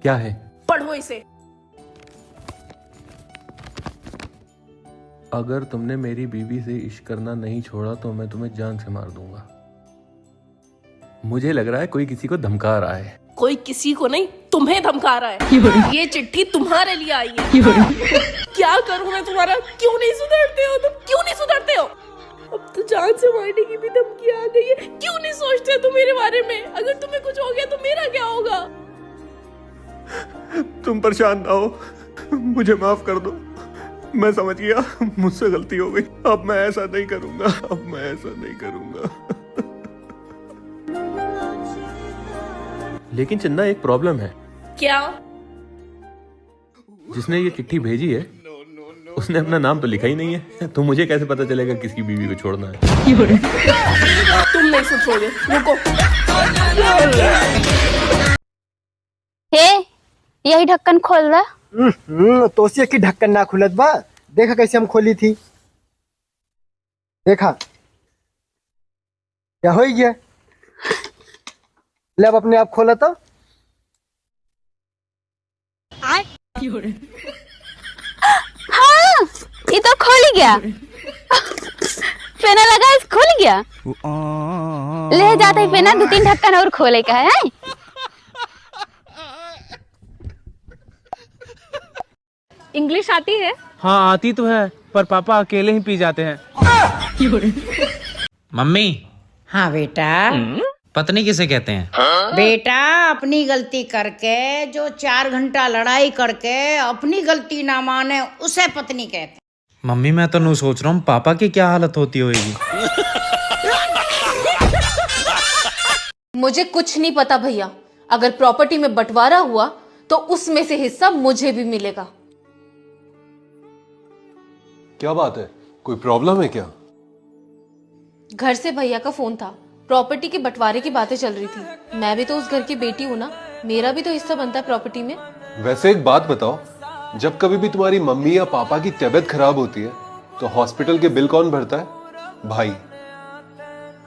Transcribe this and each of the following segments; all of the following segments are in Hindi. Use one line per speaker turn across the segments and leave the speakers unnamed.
क्या है?
पढ़ो इसे।
अगर तुमने मेरी बीवी से इश्क करना नहीं छोड़ा तो मैं तुम्हें जान से मार दूंगा। मुझे लग रहा है कोई किसी को धमका रहा है।
कोई किसी को नहीं, तुम्हें धमका रहा है। ये चिट्ठी तुम्हारे लिए आई है। क्या करूं मैं तुम्हारा? क्यों नहीं सुधरते हो तुम? क्यों नहीं सुधरते हो? अब तो जान से मारने की भी धमकी आ गई है। क्यों नहीं सोचते तुम मेरे बारे में? अगर तुम्हें कुछ हो गया तो मेरा क्या होगा?
तुम परेशान ना हो, मुझे माफ कर दो। मैं समझ गया, मुझसे गलती हो गई। अब मैं ऐसा नहीं करूंगा, अब मैं ऐसा नहीं करूंगा। लेकिन चंदा, एक प्रॉब्लम है।
क्या?
जिसने ये चिट्ठी भेजी है उसने अपना नाम तो लिखा ही नहीं है, तो मुझे कैसे पता चलेगा किसकी बीवी को छोड़ना है?
तुम नहीं सुधरोगे, रुको।
हे, यही ढक्कन खोल दा।
तोसिया की ढक्कन ना खुलत बा। देखा कैसे हम खोली थी, देखा क्या हो गया। ले अब अपने आप खोला तो।
हाँ, ये तो खोल गया। पेना लगा, इस खोल गया। ले जाते ही पेना 2-3 ढक्कन और खोले का है।
इंग्लिश आती है?
हाँ आती तो है, पर पापा अकेले ही पी जाते हैं।
मम्मी,
हाँ बेटा।
पत्नी किसे कहते हैं?
बेटा, अपनी गलती करके जो 4 घंटा लड़ाई करके अपनी गलती ना माने उसे पत्नी कहते हैं।
मम्मी, मैं तो नहीं सोच रहा हूँ पापा की क्या हालत होती होगी।
मुझे कुछ नहीं पता भैया। अगर प्रॉपर्टी में बंटवारा हुआ तो उसमें से हिस्सा मुझे भी मिलेगा।
क्या बात है, कोई प्रॉब्लम है क्या?
घर से भैया का फोन था, प्रॉपर्टी के बंटवारे की बातें चल रही थी। मैं भी तो उस घर की बेटी हूँ ना, मेरा भी तो हिस्सा बनता है प्रॉपर्टी में।
वैसे एक बात बताओ, जब कभी भी तुम्हारी मम्मी या पापा की तबीयत खराब होती है तो हॉस्पिटल के बिल कौन भरता है? भाई।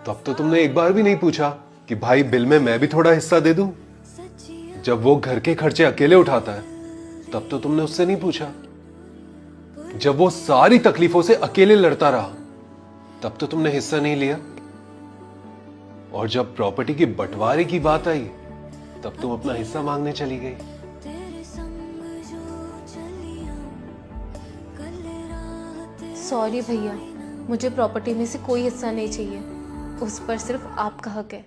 तब तो तुमने एक बार भी नहीं पूछा कि भाई बिल में मैं भी थोड़ा हिस्सा दे दूं। जब वो घर के खर्चे अकेले उठाता है तब तो तुमने उससे नहीं पूछा। जब वो सारी तकलीफों से अकेले लड़ता रहा तब तो तुमने हिस्सा नहीं लिया। और जब प्रॉपर्टी के बंटवारे की बात आई तब तुम अपना हिस्सा मांगने चली गई।
सॉरी भैया, मुझे प्रॉपर्टी में से कोई हिस्सा नहीं चाहिए। उस पर सिर्फ आपका हक है।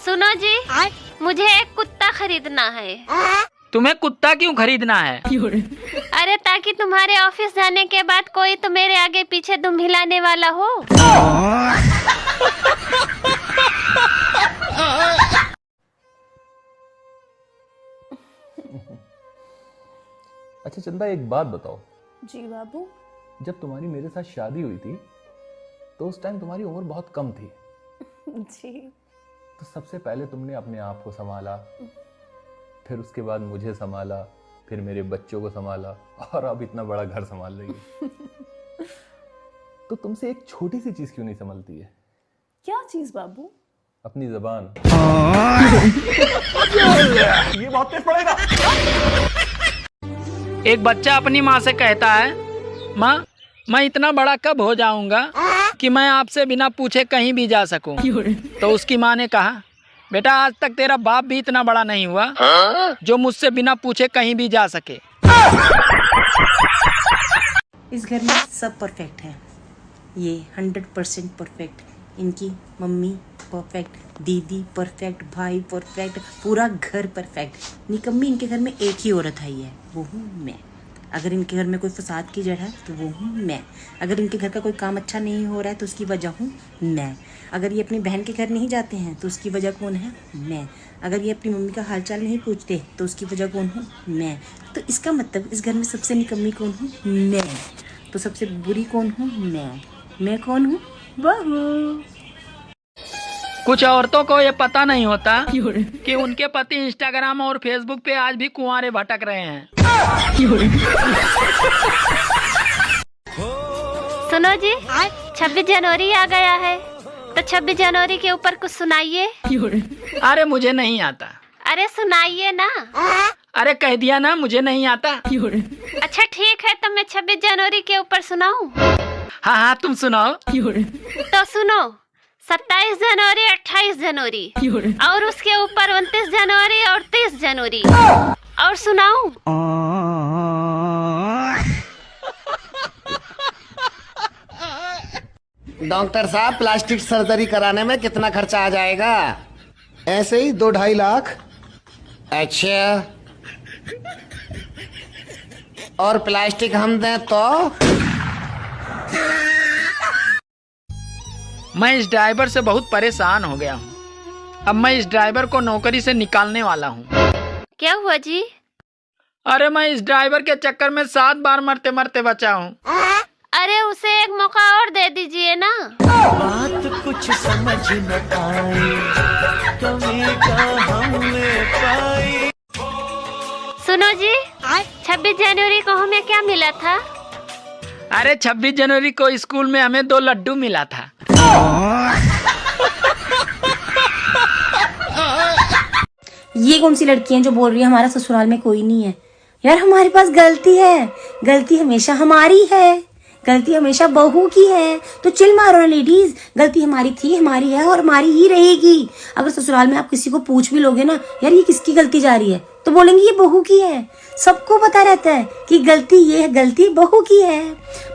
सुनो जी, मुझे एक कुत्ता खरीदना है।
तुम्हें कुत्ता क्यों खरीदना है?
अरे ताकि तुम्हारे ऑफिस जाने के बाद कोई तो मेरे आगे पीछे दुम हिलाने वाला हो।
अच्छा चंदा, एक बात बताओ।
जी बाबू।
जब तुम्हारी मेरे साथ शादी हुई थी तो उस टाइम तुम्हारी उम्र बहुत कम थी।
जी।
तो सबसे पहले तुमने अपने आप को संभाला, फिर उसके बाद मुझे संभाला, फिर मेरे बच्चों को संभाला, और अब इतना बड़ा घर संभाल रही है। तो तुमसे एक छोटी सी चीज क्यों नहीं संभलती है?
क्या चीज बाबू?
अपनी जबान। ये बहुत तेज पड़ेगा।
एक बच्चा अपनी माँ से कहता है, माँ मैं इतना बड़ा कब हो जाऊंगा कि मैं आपसे बिना पूछे कहीं भी जा सकूं। तो उसकी माँ ने कहा, बेटा आज तक तेरा बाप भी इतना बड़ा नहीं हुआ जो मुझसे बिना पूछे कहीं भी जा सके।
इस घर में सब परफेक्ट है। ये 100% परफेक्ट। इनकी मम्मी परफेक्ट, दीदी परफेक्ट, भाई परफेक्ट, पूरा घर परफेक्ट। निकम्मी इनके घर में एक ही औरत आई है, वो हूँ मैं। अगर इनके घर में कोई फसाद की जड़ है तो वो हूँ मैं। अगर इनके घर का कोई काम अच्छा नहीं हो रहा है तो उसकी वजह हूँ मैं। अगर ये अपनी बहन के घर नहीं जाते हैं तो उसकी वजह कौन है? मैं। अगर ये अपनी मम्मी का हालचाल नहीं पूछते तो उसकी वजह कौन हूँ? मैं। तो इसका मतलब इस घर में सबसे निकम्मी कौन हूँ? मैं। तो सबसे बुरी कौन हूँ? मैं कौन हूँ? बहू।
कुछ औरतों को ये पता नहीं होता कि उनके पति इंस्टाग्राम और फेसबुक पे आज भी कुंवारे भटक रहे हैं।
सुनो जी, 26 जनवरी आ गया है, तो 26 जनवरी के ऊपर कुछ सुनाइए।
अरे मुझे नहीं आता।
अरे सुनाइए ना।
अरे कह दिया ना मुझे नहीं आता।
अच्छा ठीक है, तो मैं 26 जनवरी के ऊपर सुनाऊं?
हाँ हाँ तुम सुनाओ।
तो सुनो, 27 जनवरी, 28 जनवरी और उसके ऊपर 29 जनवरी और 30 जनवरी। और सुनाऊं?
डॉक्टर साहब, प्लास्टिक सर्जरी कराने में कितना खर्चा आ जाएगा?
ऐसे ही 2-2.5 लाख।
अच्छा, और प्लास्टिक हम दें तो?
मैं इस ड्राइवर से बहुत परेशान हो गया हूँ। अब मैं इस ड्राइवर को नौकरी से निकालने वाला हूँ।
क्या हुआ जी?
अरे मैं इस ड्राइवर के चक्कर में 7 बार मरते मरते बचा हूँ।
अरे उसे एक मौका और दे दीजिए ना।
बात कुछ समझ न आई, कमी का हमने पाई।
सुनो जी, 26 जनवरी को हमें क्या मिला था?
अरे 26 जनवरी को स्कूल में हमें 2 लड्डू मिला था।
ये कौन सी लड़की है जो बोल रही है हमारा ससुराल में कोई नहीं है? यार हमारे पास गलती है, गलती हमेशा हमारी है, गलती हमेशा बहू की है। तो चिल मारो ना लेडीज, गलती हमारी थी, हमारी है और हमारी ही रहेगी। अगर ससुराल में आप किसी को पूछ भी लोगे ना, यार ये किसकी गलती जा रही है, तो बोलेंगे ये बहू की है। सबको पता रहता है कि गलती ये है, गलती बहू की है।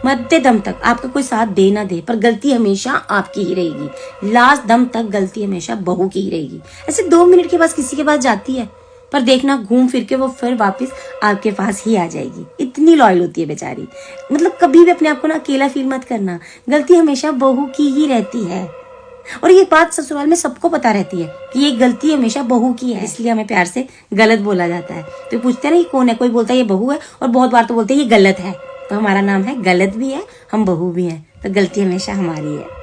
मरते दम तक आपका कोई साथ दे ना दे, पर गलती हमेशा आपकी ही रहेगी। लास्ट दम तक गलती हमेशा बहू की ही रहेगी। ऐसे 2 मिनट के बाद किसी के पास जाती है, पर देखना घूम फिर के वो फिर वापस आपके पास ही आ जाएगी। इतनी लॉयल होती है बेचारी। मतलब कभी भी अपने आप को ना अकेला फील मत करना, गलती हमेशा बहू की ही रहती है। और ये बात ससुराल में सबको पता रहती है कि ये गलती हमेशा बहू की है, इसलिए हमें प्यार से गलत बोला जाता है। तो पूछते हैं ना ये कौन है, कोई बोलता है ये बहू है, और बहुत बार तो बोलते हैं ये गलत है। तो हमारा नाम है गलत भी है, हम बहू भी हैं, तो गलती हमेशा हमारी है।